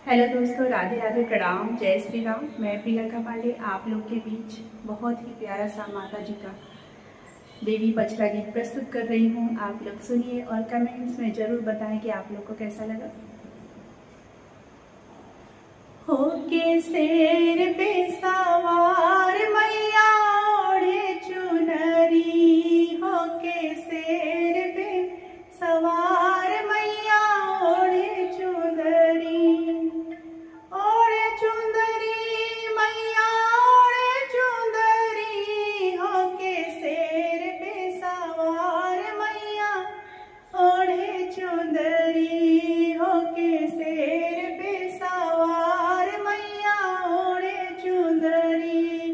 Hello दोस्तों, राधे राधे, प्रणाम, जय श्री राम। मैं प्रियंका पांडे आप लोग के बीच बहुत ही प्यारा सा माता जी का देवी पचरा गीत प्रस्तुत कर रही हूँ। आप लोग सुनिए और कमेंट्स में ज़रूर बताएं कि आप लोग को कैसा लगा। होके शेर पे सवार मैया ओढ़े चुनरी, होके शेर पे सवार मैया ओढ़े चुनरी, ओढ़े चुंदरी मैया ओढ़े चुंदरी, होके शेर पे सवार मैया ओढ़े चुंदरी, होके शेर पे सवार मैया ओढ़े चुंदरी।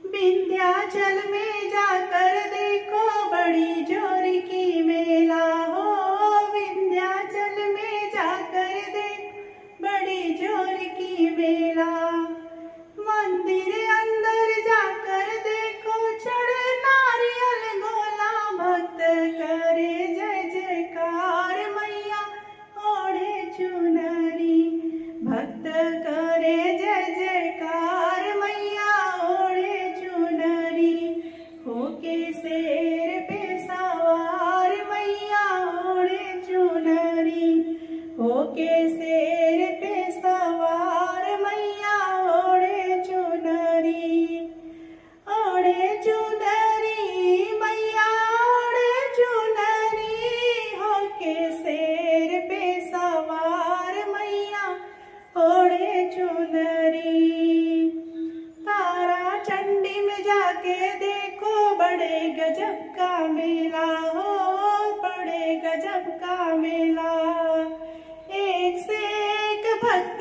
विंध्याचल में जाकर देखो बड़ी जोर की मेला हो, विंध्याचल में जाकर देखो बड़ी जोर की मेला। मंदिर अंदर जाकर देखो चढ़े नारियल गोला, भक्त करे जय जयकार मैया ओढ़े चुनरी, भक्त करे जय जयकार मैया ओढ़े चुनरी। होके शेर पे सवार मैया ओढ़े चुनरी, होके शेर पे सवार मैया ओढ़े चुनरी, ओढ़े चुनरी मैया ओढ़े चुनरी, होके शेर पे सवार मैया ओढ़े चुनरी। तारा चंडी में जाके देखो बड़े गजब का मेला हो, बड़े गजब का मेला। एक से एक भक्त